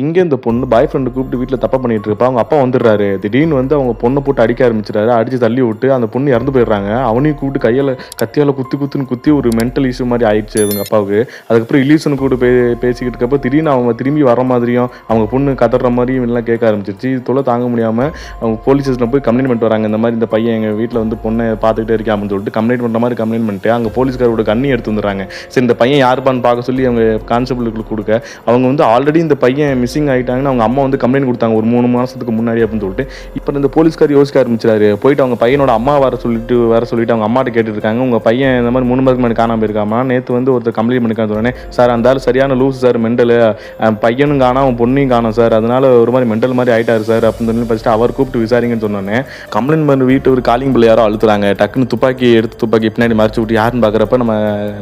இங்கே இந்த பொண்ணு பாய் ஃப்ரெண்டு கூப்பிட்டு வீட்டில் தப்பா பண்ணிட்டு இருப்பா. அவங்க அப்பா வந்துடுறாரு. திடீர்னு வந்து அவங்க பொண்ணை போட்டு அடிக்க ஆரம்பிச்சிட்டாரு. அடிச்சு தள்ளி விட்டு அந்த பொண்ணு இறந்து போயிடுறாங்க. அவனையும் கூப்பிட்டு கத்தியால குத்துன்னு ஒரு மென்டல் இஷ்யூ மாதிரி ஆயிடுச்சு அவங்க அப்பாவுக்கு. அதுக்கப்புறம் இலீசன் கூட பேசிக்கிட்டு இருக்கப்போ திடீர்னு அவங்க திரும்பி வர மாதிரியும் அவங்க பொண்ணு கதற மாதிரியும் எல்லாம் கேட்க ஆரம்பிச்சிருச்சு. இது தொலை தாங்க முடியாமல் அவங்க போலீஸ் ஸ்டேஷனில் போய் கம்ப்ளைண்ட் பண்ணிட்டு வராங்க. இந்த மாதிரி இந்த பையன் எங்கள் வீட்டில் வந்து பொண்ணை பார்த்துக்கிட்டே இருக்கேன் அப்படின்னு சொல்லிட்டு கம்ப்ளைண்ட் பண்ணுற மாதிரி கம்ப்ளைண்ட் பண்ணிட்டு அங்கே போலீஸ்காரோட கண்ணி எடுத்து வந்துடுறாங்க. சரி இந்த பையன் யாருப்பான்னு பார்க்க சொல்லி அவங்க கான்ஸ்டபிளுக்கு கொடுக்க அவங்க வந்து ஆல்ரெடி இந்த பையன் மிஸ்ஸிங் ஆகிட்டாங்கன்னு அவங்க அம்மா வந்து கம்ப்ளைண்ட் கொடுத்தாங்க ஒரு 3 மாதத்துக்கு முன்னாடி அப்படின்னு சொல்லிட்டு. இப்போ இந்த போலீஸ்கார் யோசிக்க ஆரம்பிச்சிட்டாரு. போயிட்டு அவங்க பையனோட அம்மா வர சொல்லிட்டு அவங்க அம்மாட்ட கேட்டுட்டு இருக்காங்க. உங்கள் பையன் இந்த மாதிரி 3 மாதத்துக்கு முன்னாடி காணாமல் போயிருக்காமா, நேற்று வந்து ஒருத்தர் கம்ப்ளைண்ட் பண்ணிக்கான்னு சொன்னேன். சார் அந்த ஆள் சரியான லூஸ் சார், மெண்டல், பையனும் காணோம் அவன் பொண்ணையும் காணோம் சார், அதனால ஒரு மாதிரி மெண்டல் மாதிரி ஆயிட்டாரு சார் அப்படின்னு சொல்லி ஃபஸ்ட்டு அவர் கூப்பிட்டு விசாரிங்கன்னு சொன்னோன்னே கம்ப்ளைண்ட் பண்ணி வீட்டு ஒரு காலிங் பிள்ளை யாரோ அழுத்துறாங்க. டக்குன்னு துப்பாக்கி பின்னாடி மறைச்சு விட்டு யாருன்னு பார்க்குறப்ப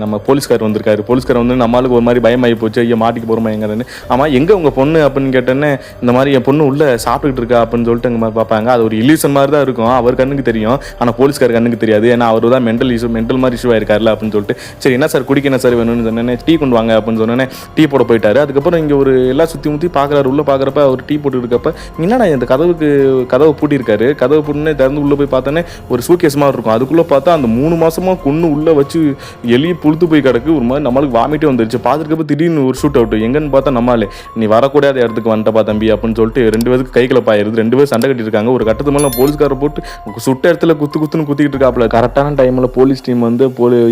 நம்ம போலீஸ்கார் வந்திருக்காரு. போலீஸ்கார் வந்து நம்மளுக்கு ஒரு மாதிரி பயமாகி போச்சு, ஐயோ மாட்டிக்கு போகிறோமா எங்கன்னு. ஆமாம் எங்கே உங்கள் பொண்ணு அப்படின்னு கேட்டேன்னே இந்த மாதிரி என் பொண்ணு உள்ளே சாப்பிட்டுக்கிட்டு இருக்கா அப்படின்னு சொல்லிட்டு அங்கே மாதிரி பார்ப்பாங்க. அது ஒரு இல்யூஷன் மாதிரி தான் இருக்கும். அவர் கண்ணுக்கு தெரியும், ஆனால் போலீஸ்கார் கண்ணுக்கு தெரியாது. ஏன்னா அவர் தான் மென்டல் மாதிரி இஷ்யூ ஆயிருக்காருல அப்படின்னு சொல்லிட்டு. சரி என்ன சார் குடிக்க என்ன சார் வேணும்னு சொன்னேன். டீ கொண்டு வாங்க அப்படின்னு சொன்னேன். டீ போட போயிட்டாரு. அதுக்கப்புறம் இங்கே ஒரு எல்லாம் சுற்றி முற்றி பார்க்குறாரு. உள்ளே பார்க்குறப்ப அவர் டீ போட்டு இருக்கப்ப என்னடா இந்த கதவை பூட்டியிருக்காரு. கதவை பூட்டினே திறந்து உள்ளே போய் பார்த்தோன்னே ஒரு சூட்கேஸ் மாதிரி இருக்கும். அதுக்குள்ளே பார்த்தா அந்த 3 மாதமாக கொன்று உள்ளே வச்சு எலி புழுத்து போய் கிடக்கு. ஒரு மாதிரி நம்மளுக்கு வாமிட்டே வந்துருச்சு. பார்த்துருக்கப்ப திடீர்னு ஒரு ஷூட் அவுட். எங்கன்னு பார்த்தா நம்மளே நீ வரக்கூடாத இடத்துக்கு வந்துட்டப்பா தம்பி அப்படின்னு சொல்லிட்டு 2 பேருக்கு கைகளை பாயிருது. 2 பேர் சண்டை கட்டிருக்காங்க. ஒரு கட்டத்து மேலே போலீஸ்காரை போட்டு சுட்ட இடத்துல குத்துன்னு குத்திக்கிட்டு இருக்காப்புல. கரெக்டான டைமில் போலீஸ் டீம் வந்து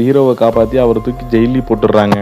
ஹீரோவை காப்பாற்றி அவரை தூக்கி ஜெயிலி போட்டுடுறாங்க.